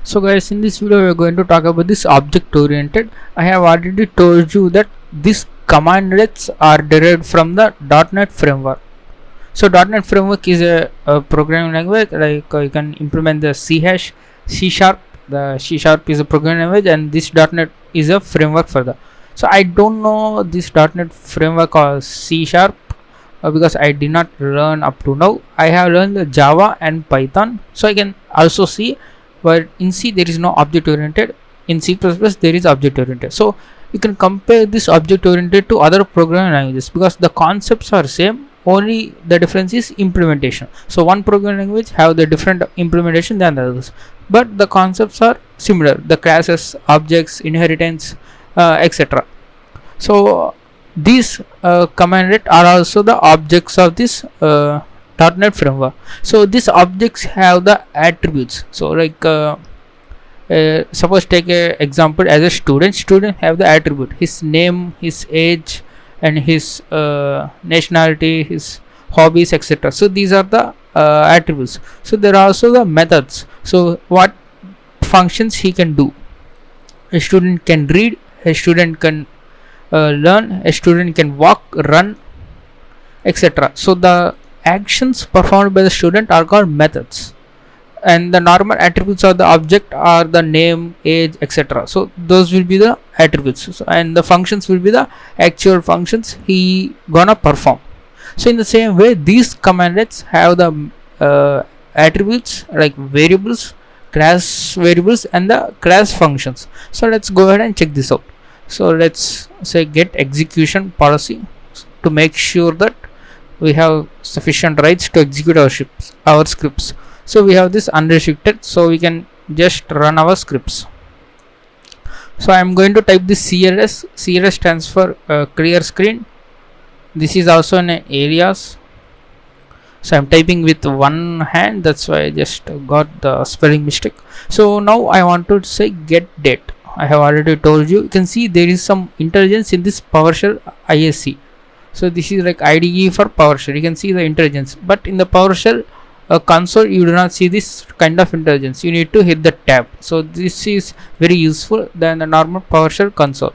So guys, in this video we are going to talk about this object oriented. I have already told you that these commandlets are derived from the .NET framework. So .NET framework is a programming language, like you can implement the C hash, C sharp. The C sharp is a programming language, and this .NET is a framework for the. So I don't know this .NET framework or C sharp because I did not learn up to now. I have learned the Java and Python, so I can also see. But in C there is no object oriented. In C++ there is object oriented. So you can compare this object oriented to other programming languages because the concepts are same. Only the difference is implementation. So one programming language have the different implementation than the others, but the concepts are similar. The classes, objects, inheritance, etc. So these commandlet are also the objects of this .NET framework. So these objects have the attributes. So like suppose take a example as a student have the attribute his name, his age, and his nationality, his hobbies, etc. So these are the attributes. So there are also the methods. So what functions he can do. A student can read, a student can learn, a student can walk, run, etc. So the actions performed by the student are called methods, and the normal attributes of the object are the name, age, etc. So those will be the attributes. So, and the functions will be the actual functions he gonna perform. So in the same way, these commandlets have the attributes like variables, class variables, and the class functions. So let's go ahead and check this out. So let's say get execution policy to make sure that we have sufficient rights to execute our scripts. So we have this unrestricted, so we can just run our scripts. So I am going to type this CLS. CLS stands for clear screen. This is also in areas. So I'm typing with one hand, that's why I just got the spelling mistake. So now I want to say get date. I have already told you. You can see there is some intelligence in this PowerShell ISC. So this is like IDE for PowerShell. You can see the intelligence, but in the PowerShell console you do not see this kind of intelligence. You need to hit the tab. So this is very useful than the normal PowerShell console.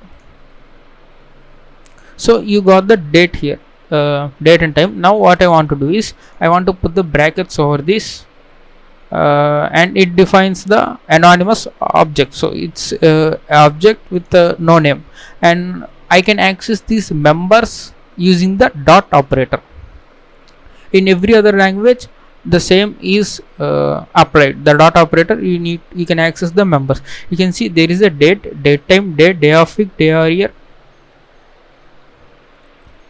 So you got the date here, date and time. Now what I want to do is I want to put the brackets over this, and it defines the anonymous object. So it's object with no name, and I can access these members using the dot operator. In every other language the same is applied. The dot operator, you can access the members. You can see there is a date, date time, date, day of week, day or year,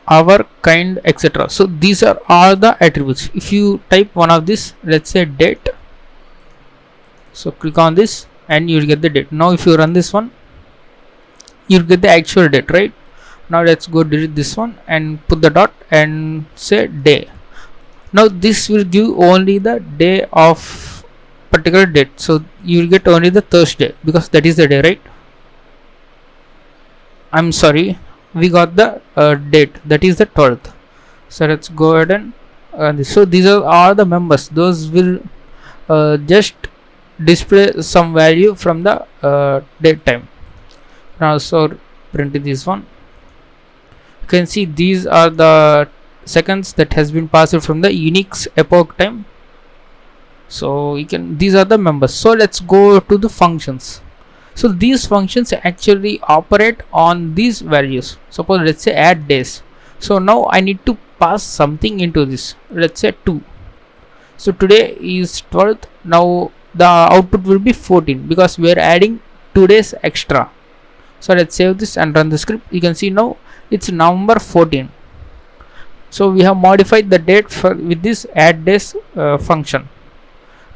hour, kind, etc. So these are all the attributes. If you type one of this, let's say date, so click on this and you will get the date. Now if you run this one, you will get the actual date, right? Now let's go delete this one and put the dot and say day. Now this will give only the day of particular date. So you will get only the Thursday because that is the day, right? I'm sorry, we got the date, that is the 12th. So let's go ahead and so these are all the members. Those will just display some value from the date time. Now so print this one. You can see these are the seconds that has been passed from the Unix epoch time. So you can, these are the members. So let's go to the functions. So these functions actually operate on these values. Suppose let's say add days. So now I need to pass something into this. Let's say 2. So today is 12th. Now the output will be 14 because we are adding 2 days extra. So let's save this and run the script. You can see now it's November 14. So we have modified the date with this add days function.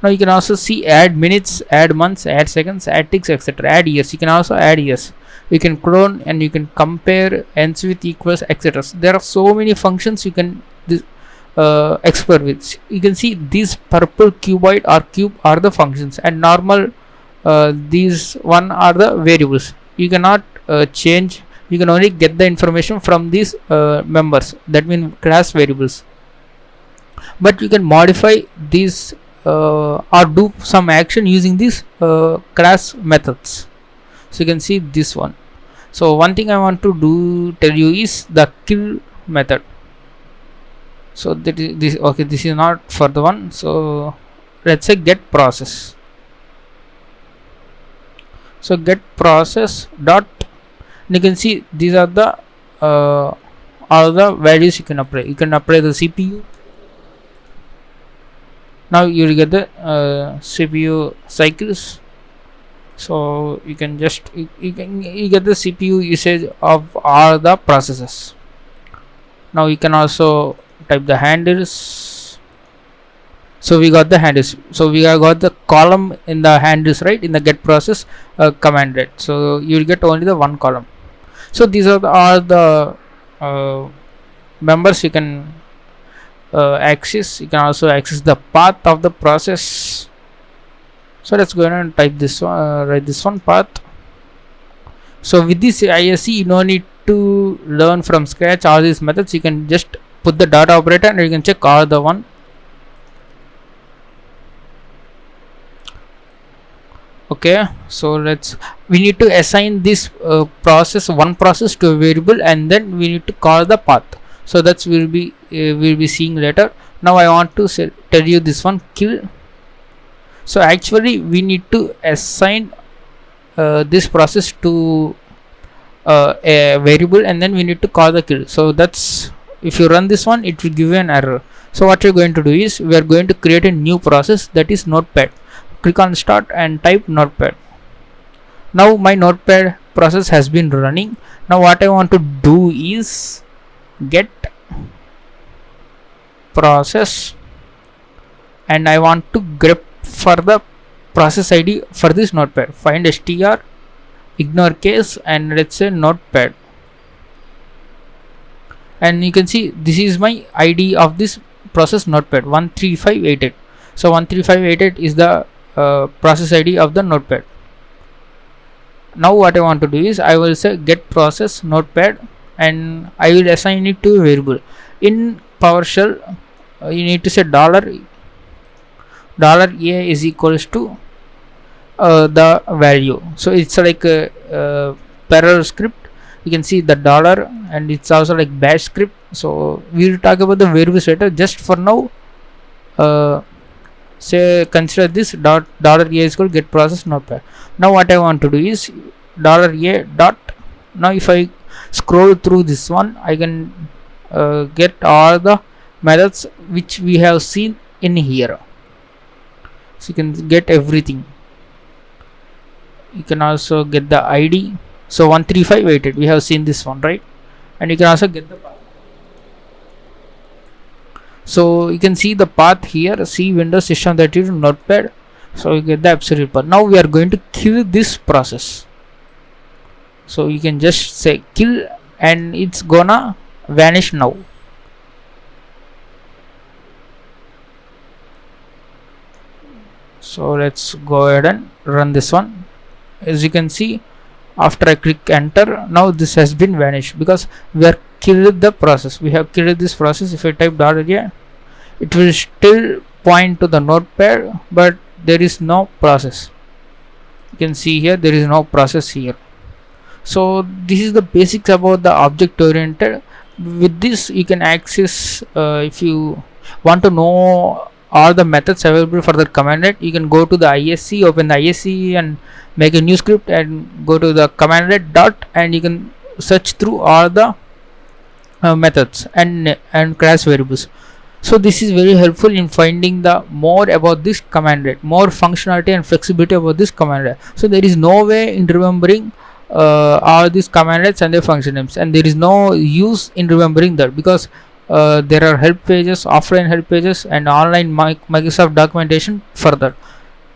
Now you can also see add minutes, add months, add seconds, add ticks, etc. Add years. You can also add years. You can clone and you can compare, ends with, equals, etc. So there are so many functions you can explore with. You can see these purple cuboid or cube are the functions, and normal these one are the variables. You cannot change. You can only get the information from these members, that means class variables, but you can modify these or do some action using these class methods. So you can see this one. So one thing I want to tell you is the kill method. So that is this. Okay, this is not for the one. So let's say get process. So get process dot, you can see these are the all the values you can apply. You can apply the CPU. Now you will get the CPU cycles. So you can just you get the CPU usage of all the processes. Now you can also type the handles. So we got the handles. So we have got the column in the handles, right, in the get process command, right? So you will get only the one column. So these are the members you can access. You can also access the path of the process. So let's go ahead and type this one, write this one path. So with this ISE, you don't need to learn from scratch all these methods. You can just put the dot operator and you can check all the one. Okay, so we need to assign this one process to a variable, and then we need to call the path. So that's we'll be seeing later. Now I want to tell you this one kill. So actually we need to assign this process to a variable, and then we need to call the kill. So that's, if you run this one, it will give you an error. So what you're going to do is, we are going to create a new process, that is notepad. Click on start and type notepad. Now my notepad process has been running. Now what I want to do is get process, and I want to grep for the process ID for this notepad. Find str, ignore case, and let's say notepad, and you can see this is my ID of this process notepad 13588. So 13588 is the process ID of the notepad. Now what I want to do is, I will say get process notepad, and I will assign it to a variable. In PowerShell, you need to say $a is equals to the value. So it's like a parallel script. You can see the dollar, and it's also like bash script. So we will talk about the variables later. Just for now, say consider this $a is equal to get process notepad. Now what I want to do is $a dot. Now if I scroll through this one, I can get all the methods which we have seen in here. So you can get everything. You can also get the ID. So 13588, we have seen this one, right? And you can also get the path. So you can see the path here. See Windows System32 notepad. So you get the absolute path. Now we are going to kill this process. So you can just say kill, and it's gonna vanish now. So let's go ahead and run this one. As you can see, after I click enter, now this has been vanished because we are killed the process. We have killed this process. If I type $, it will still point to the notepad, but there is no process. You can see here there is no process here. So this is the basics about the object oriented. With this you can access, if you want to know all the methods available for the command line, you can go to the ISE, open the ISE and make a new script, and go to the command line dot, and you can search through all the methods and class variables. So this is very helpful in finding the more about this command line, more functionality and flexibility about this command line. So there is no way in remembering all these command lines and their function names, and there is no use in remembering that, because there are help pages, offline help pages, and online Microsoft documentation for that.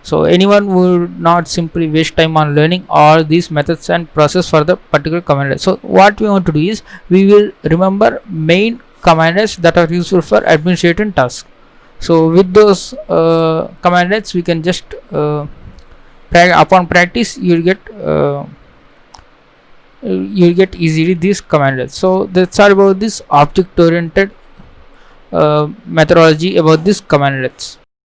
So anyone would not simply waste time on learning all these methods and process for the particular command line. So what we want to do is, we will remember main command lines that are useful for administrating tasks. So with those command lines, we can just upon practice you will get easily these command lines. So that's all about this object oriented methodology about this command lines.